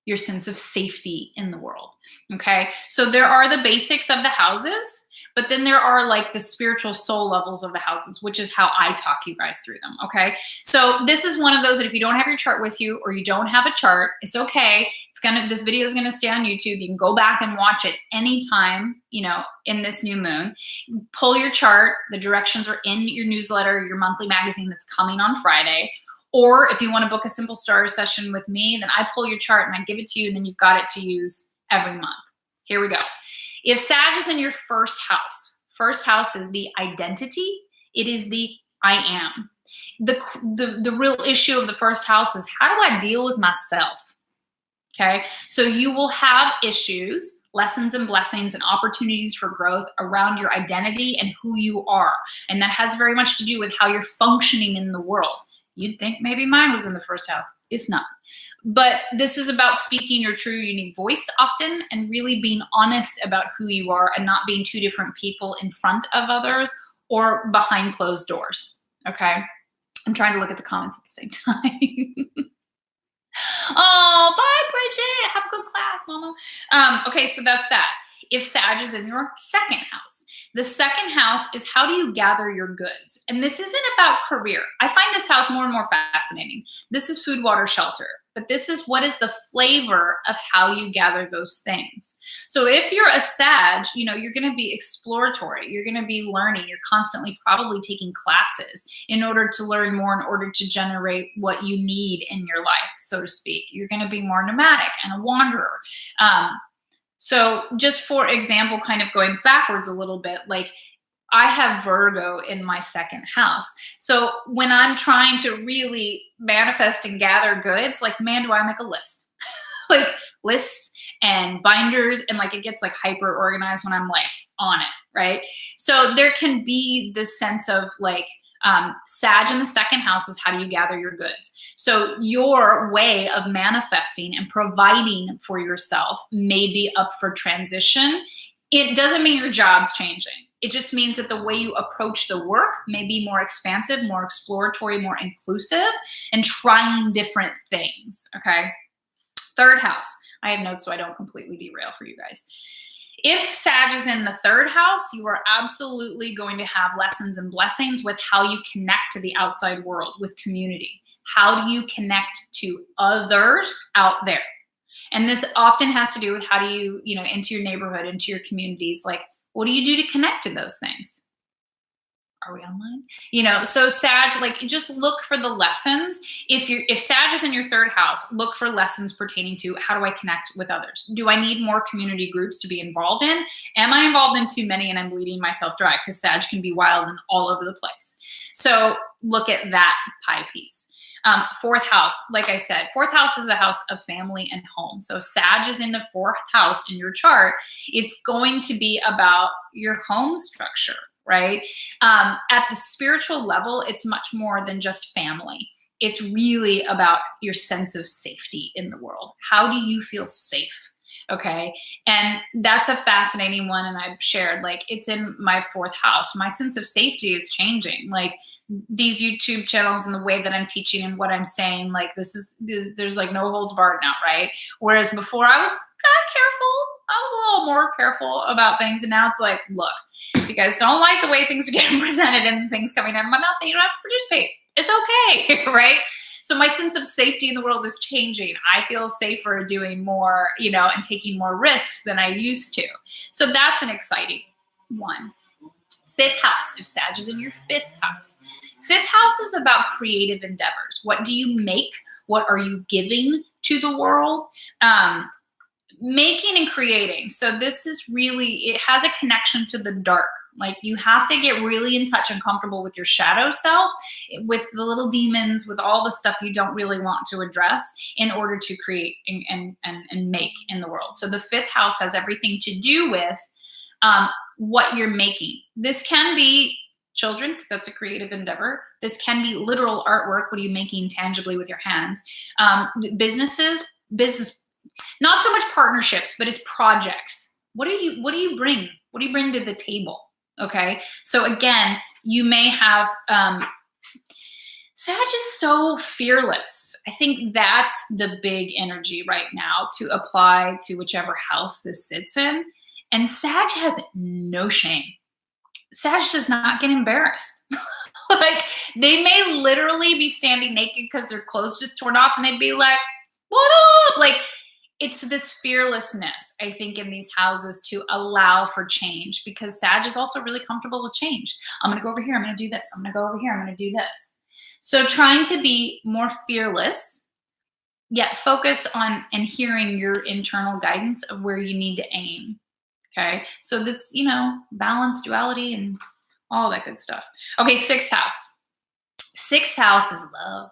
Your sense of safety in the world. Okay, so there are the basics of the houses. But then there are like the spiritual soul levels of the houses, which is how I talk you guys through them, okay? So this is one of those that if you don't have your chart with you or you don't have a chart, it's okay. This video is gonna stay on YouTube. You can go back and watch it anytime, in this new moon. Pull your chart. The directions are in your newsletter, your monthly magazine that's coming on Friday. Or if you want to book a simple starter session with me, then I pull your chart and I give it to you, and then you've got it to use every month. Here we go. If Sag is in your first house is the identity. It is the I am. The real issue of the first house is, how do I deal with myself? Okay, so you will have issues, lessons and blessings and opportunities for growth around your identity and who you are. And that has very much to do with how you're functioning in the world. You'd think maybe mine was in the first house. It's not. But this is about speaking your true, unique voice often, and really being honest about who you are and not being two different people in front of others or behind closed doors. Okay, I'm trying to look at the comments at the same time. Oh, bye, Bridget. Have a good class, mama. Okay, so that's that. If Sag is in your second house, the second house is, how do you gather your goods? And this isn't about career. I find this house more and more fascinating. This is food, water, shelter. But this is, what is the flavor of how you gather those things? So if you're a Sag, you know, you're going to be exploratory. You're going to be learning. You're constantly probably taking classes in order to learn more, in order to generate what you need in your life, so to speak. You're going to be more nomadic and a wanderer. So just for example, kind of going backwards a little bit, like, I have Virgo in my second house. So when I'm trying to really manifest and gather goods, like, man, do I make a list? Like, lists and binders, and like, it gets like hyper organized when I'm like on it, right? So there can be this sense of like, Sag in the second house is, how do you gather your goods? So your way of manifesting and providing for yourself may be up for transition. It doesn't mean your job's changing. It just means that the way you approach the work may be more expansive, more exploratory, more inclusive, and trying different things, okay? Third house. I have notes so I don't completely derail for you guys. If Sag is in the third house, you are absolutely going to have lessons and blessings with how you connect to the outside world, with community. How do you connect to others out there? And this often has to do with, how do you, you know, into your neighborhood, into your communities, like, what do you do to connect to those things? Are we online? You know, so Sag, like, just look for the lessons. If Sag is in your third house, look for lessons pertaining to, how do I connect with others? Do I need more community groups to be involved in? Am I involved in too many and I'm bleeding myself dry? Because Sag can be wild and all over the place. So look at that pie piece. Fourth house, like I said, fourth house is the house of family and home. So if Sag is in the fourth house in your chart, it's going to be about your home structure, right? At the spiritual level, it's much more than just family. It's really about your sense of safety in the world. How do you feel safe? Okay. And that's a fascinating one. And I've shared, like, it's in my fourth house. My sense of safety is changing. Like, these YouTube channels and the way that I'm teaching and what I'm saying, like, there's like no holds barred now, right? Whereas before I was kind of careful. I was a little more careful about things. And now it's like, look, if you guys don't like the way things are getting presented and things coming out of my mouth, then you don't have to participate. It's okay, right? So my sense of safety in the world is changing. I feel safer doing more, you know, and taking more risks than I used to. So that's an exciting one. Fifth house, if Sag is in your fifth house. Fifth house is about creative endeavors. What do you make? What are you giving to the world? Making and creating. So this is really, it has a connection to the dark. Like, you have to get really in touch and comfortable with your shadow self, with the little demons, with all the stuff you don't really want to address, in order to create and make in the world. So the fifth house has everything to do with what you're making. This can be children, because that's a creative endeavor. This can be literal artwork. What are you making tangibly with your hands? Business, not so much partnerships, but it's projects. What do you bring? What do you bring to the table? Okay. So again, you may have, Sag is so fearless. I think that's the big energy right now to apply to whichever house this sits in. And Sag has no shame. Sag does not get embarrassed. Like, they may literally be standing naked because their clothes just torn off, and they'd be like, what up? Like, it's this fearlessness, I think, in these houses to allow for change, because Sag is also really comfortable with change. I'm going to go over here. I'm going to do this. I'm going to go over here. I'm going to do this. So trying to be more fearless, yet focus on and hearing your internal guidance of where you need to aim. Okay. So that's, balance, duality, and all that good stuff. Okay. Sixth house. Sixth house is love.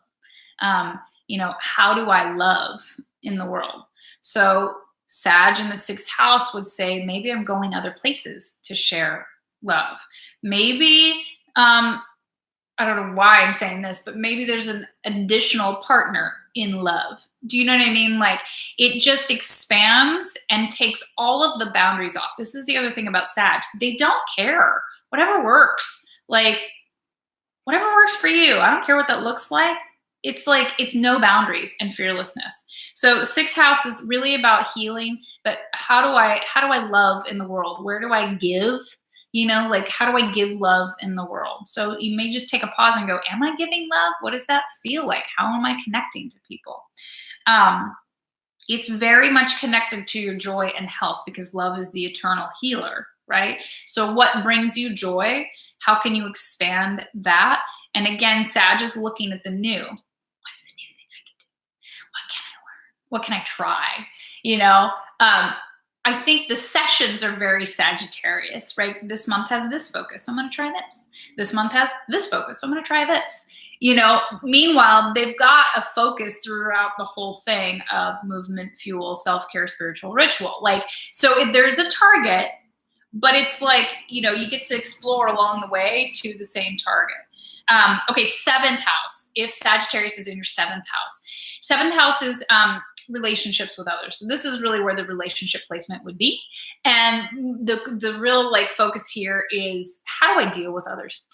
How do I love in the world? So Sag in the sixth house would say, maybe I'm going other places to share love. Maybe, I don't know why I'm saying this, but maybe there's an additional partner in love. Do you know what I mean? Like, it just expands and takes all of the boundaries off. This is the other thing about Sag. They don't care. Whatever works. Like, whatever works for you. I don't care what that looks like. It's like, it's no boundaries and fearlessness. So sixth house is really about healing, but how do I love in the world? Where do I give? How do I give love in the world? So you may just take a pause and go, am I giving love? What does that feel like? How am I connecting to people? It's very much connected to your joy and health, because love is the eternal healer, right? So what brings you joy? How can you expand that? And again, Sag is looking at the new. What's the new thing I can do? What can I learn? What can I try? I think the sessions are very Sagittarius, right? This month has this focus, so I'm going to try this. This month has this focus, so I'm going to try this. Meanwhile, they've got a focus throughout the whole thing of movement, fuel, self-care, spiritual ritual. There's a target, but it's like, you get to explore along the way to the same target. Okay, seventh house. If Sagittarius is in your seventh house. Seventh house is relationships with others. So this is really where the relationship placement would be. And the real focus here is, how do I deal with others?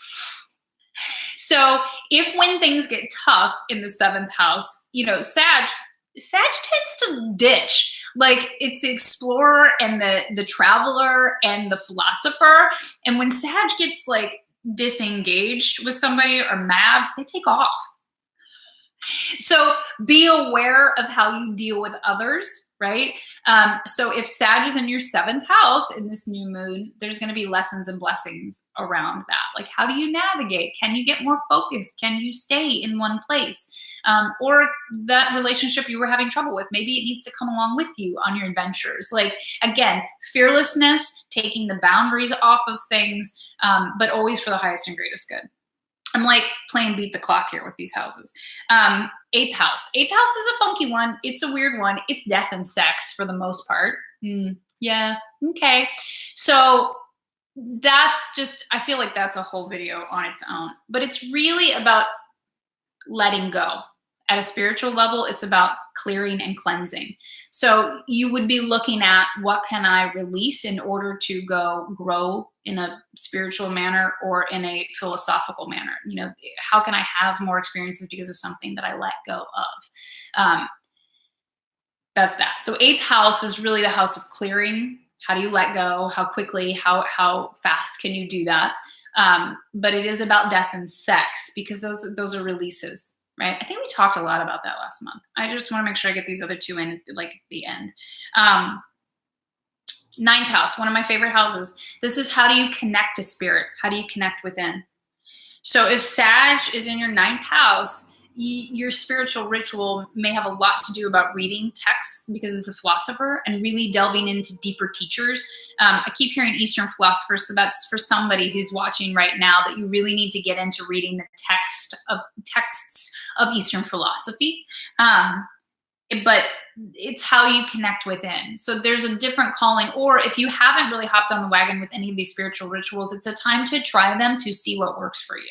So when things get tough in the seventh house, Sag tends to ditch. It's the explorer and the traveler and the philosopher. And when Sag gets disengaged with somebody or mad, they take off. So be aware of how you deal with others, right? So if Sag is in your seventh house in this new moon, there's going to be lessons and blessings around that. How do you navigate? Can you get more focused? Can you stay in one place? Or that relationship you were having trouble with, maybe it needs to come along with you on your adventures. Again, fearlessness, taking the boundaries off of things, but always for the highest and greatest good. I'm playing beat the clock here with these houses. Eighth house. Eighth house is a funky one. It's a weird one. It's death and sex for the most part. Yeah. Okay. So I feel like that's a whole video on its own, but it's really about letting go. At a spiritual level, it's about clearing and cleansing. So you would be looking at, what can I release in order to go grow in a spiritual manner or in a philosophical manner? How can I have more experiences because of something that I let go of? That's that. So eighth house is really the house of clearing. How do you let go? How quickly? How fast can you do that? But it is about death and sex, because those are releases. Right? I think we talked a lot about that last month. I just want to make sure I get these other two in at the end. Ninth house, one of my favorite houses. This is, how do you connect to spirit? How do you connect within? So if Sag is in your ninth house, your spiritual ritual may have a lot to do about reading texts, because it's a philosopher, and really delving into deeper teachers. I keep hearing Eastern philosophers, so that's for somebody who's watching right now, that you really need to get into reading the texts of Eastern philosophy. But it's how you connect within. So there's a different calling, or if you haven't really hopped on the wagon with any of these spiritual rituals, it's a time to try them to see what works for you.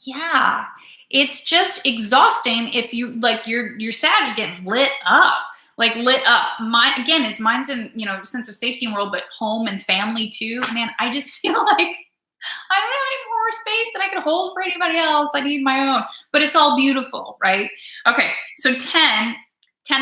Yeah, it's just exhausting if you your Sag getting lit up. Mine's in, sense of safety and world, but home and family too. Man, I just feel like I don't have any more space that I could hold for anybody else. I need my own, but it's all beautiful, right? Okay, so 10th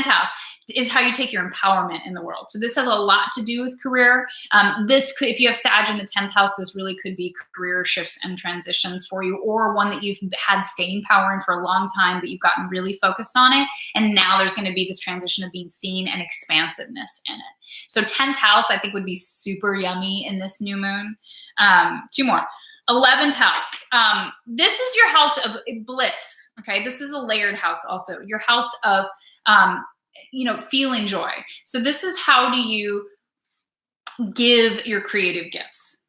house is how you take your empowerment in the world. So this has a lot to do with career. If you have Sag in the 10th house, this really could be career shifts and transitions for you, or one that you've had staying power in for a long time, but you've gotten really focused on it. And now there's going to be this transition of being seen and expansiveness in it. So 10th house, I think, would be super yummy in this new moon. Two more. 11th house. This is your house of bliss. Okay. This is a layered house also. Your house of, feeling joy. So this is how do you give your creative gifts.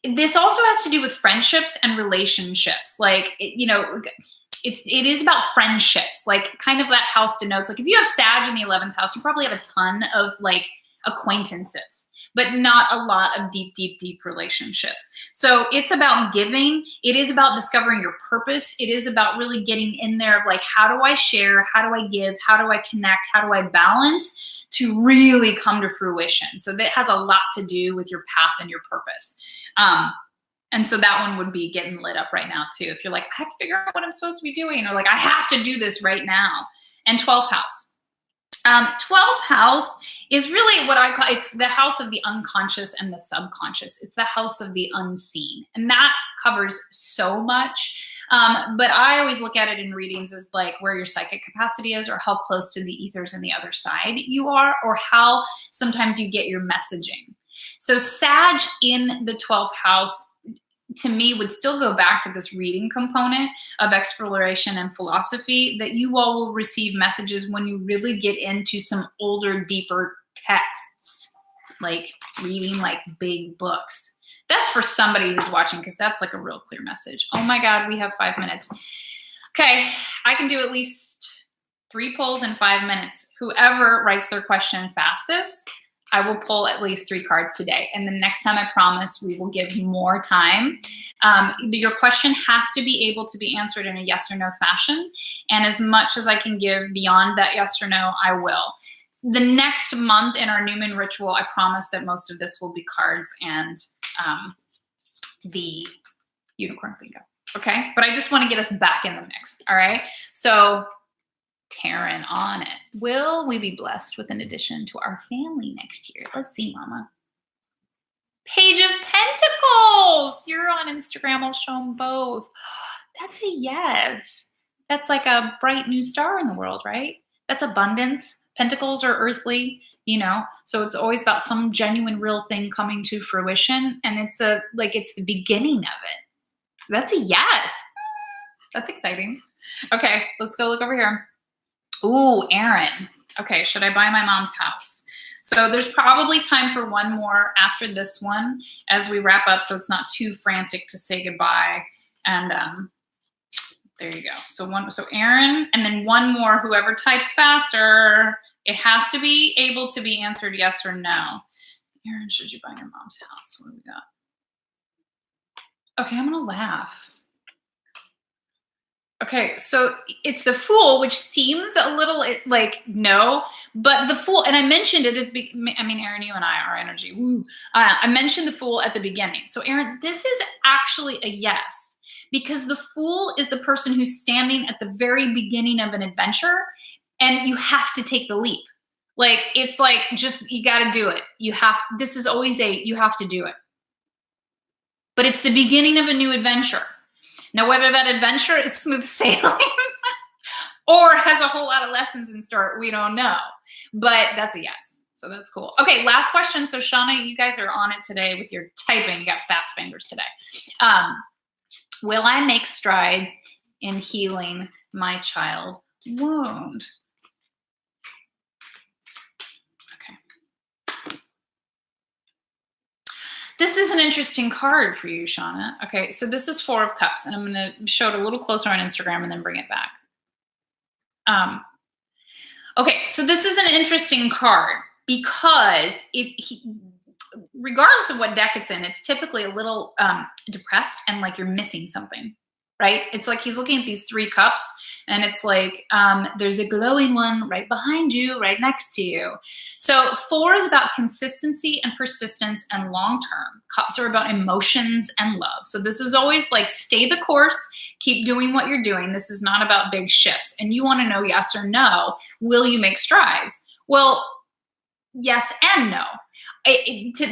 This also has to do with friendships and relationships. Like, it is about friendships. Like, kind of that house denotes, like, if you have Sag in the 11th house, you probably have a ton of like acquaintances, but not a lot of deep, deep, deep relationships. So it's about giving. It is about discovering your purpose. It is about really getting in there of like, how do I share? How do I give? How do I connect? How do I balance to really come to fruition? So that has a lot to do with your path and your purpose. And so that one would be getting lit up right now too. If you're like, I have to figure out what I'm supposed to be doing, or like, I have to do this right now. And 12th house. 12th house is really what I call, it's the house of the unconscious and the subconscious. It's the house of the unseen. And that covers so much. But I always look at it in readings as like where your psychic capacity is, or how close to the ethers and the other side you are, or how sometimes you get your messaging. So Sag in the 12th house, to me, would still go back to this reading component of exploration and philosophy, that you all will receive messages when you really get into some older, deeper texts, like reading like big books. That's for somebody who's watching, because that's like a real clear message. Oh my God, we have 5 minutes. Okay, I can do at least 3 polls in 5 minutes. Whoever writes their question fastest, I will pull at least 3 cards today. And the next time, I promise we will give more time. Your question has to be able to be answered in a yes or no fashion. And as much as I can give beyond that yes or no, I will. The next month in our new moon ritual, I promise that most of this will be cards and the unicorn bingo. Okay. But I just want to get us back in the mix. All right. So Taryn on it. Will we be blessed with an addition to our family next year? Let's see, Mama. Page of Pentacles. You're on Instagram. I'll show them both. That's a yes. That's like a bright new star in the world, right? That's abundance. Pentacles are earthly, so it's always about some genuine, real thing coming to fruition. And it's the beginning of it. So that's a yes. That's exciting. Okay, let's go look over here. Ooh, Aaron. Okay, should I buy my mom's house? So there's probably time for one more after this one as we wrap up, so it's not too frantic to say goodbye. And there you go. So Aaron, and then one more, whoever types faster. It has to be able to be answered yes or no. Aaron, should you buy your mom's house? What do we got? Okay, I'm gonna laugh. Okay, so it's the Fool, which seems a little like no, but the Fool, and I mentioned it at the Aaron, you and I, our energy. Woo. I mentioned the Fool at the beginning. So Aaron, this is actually a yes, because the Fool is the person who's standing at the very beginning of an adventure, and you have to take the leap. Like, it's like, just, you got to do it. This is always you have to do it. But it's the beginning of a new adventure. Now, whether that adventure is smooth sailing or has a whole lot of lessons in store, we don't know. But that's a yes. So that's cool. Okay, last question. So Shauna, you guys are on it today with your typing. You got fast fingers today. Will I make strides in healing my child wound? This is an interesting card for you, Shauna. Okay, so this is 4 of Cups, and I'm going to show it a little closer on Instagram and then bring it back. Okay, so this is an interesting card because regardless of what deck it's in, it's typically a little depressed and like you're missing something, right? It's like he's looking at these 3 cups, and it's like there's a glowing one right behind you, right next to you. So 4 is about consistency and persistence and long-term. Cups are about emotions and love. So this is always like, stay the course, keep doing what you're doing. This is not about big shifts. And you want to know yes or no, will you make strides? Well, yes and no.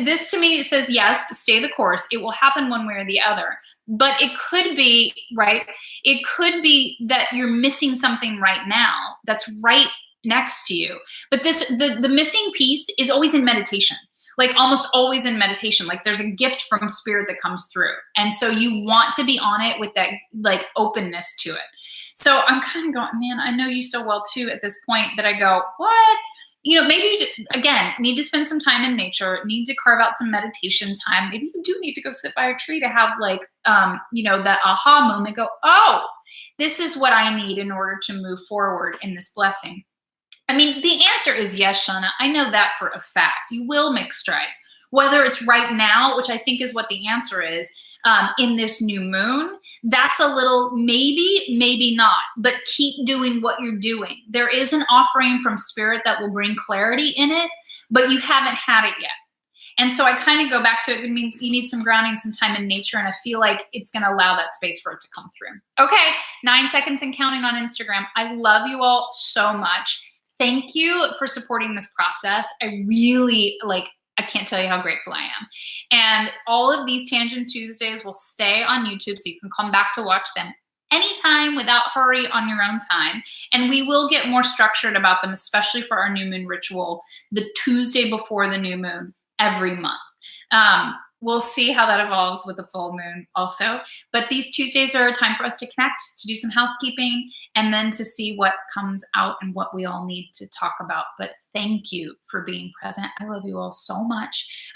This to me, it says yes, stay the course. It will happen one way or the other. But it could be, right? It could be that you're missing something right now that's right next to you. But the missing piece is always in meditation. like almost always in meditation. Like there's a gift from spirit that comes through. And so you want to be on it with that like openness to it. So I'm kind of going, man, I know you so well too at this point that I go, what? You know, maybe you just, again, need to spend some time in nature, need to carve out some meditation time. Maybe you do need to go sit by a tree to have like, you know, that aha moment, go, oh, this is what I need in order to move forward in this blessing. I mean, the answer is yes, Shauna. I know that for a fact. You will make strides. Whether it's right now, which I think is what the answer is, in this new moon, that's a little maybe, maybe not, but keep doing what you're doing. There is an offering from spirit that will bring clarity in it, but you haven't had it yet. And so I kind of go back to it. It means you need some grounding, some time in nature. And I feel like it's going to allow that space for it to come through. Okay. 9 seconds and counting on Instagram. I love you all so much. Thank you for supporting this process. I really I can't tell you how grateful I am. And all of these Tangent Tuesdays will stay on YouTube, so you can come back to watch them anytime without hurry on your own time. And we will get more structured about them, especially for our new moon ritual, the Tuesday before the new moon every month. We'll see how that evolves with the full moon also. But these Tuesdays are a time for us to connect, to do some housekeeping, and then to see what comes out and what we all need to talk about. But thank you for being present. I love you all so much.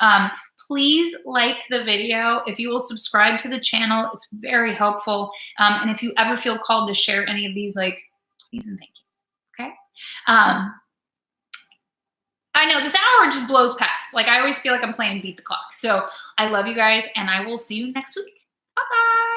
Please like the video. If you will subscribe to the channel, it's very helpful. And if you ever feel called to share any of these, please and thank you. Okay? I know this hour just blows past. I always feel like I'm playing Beat the Clock. So I love you guys, and I will see you next week. Bye-bye.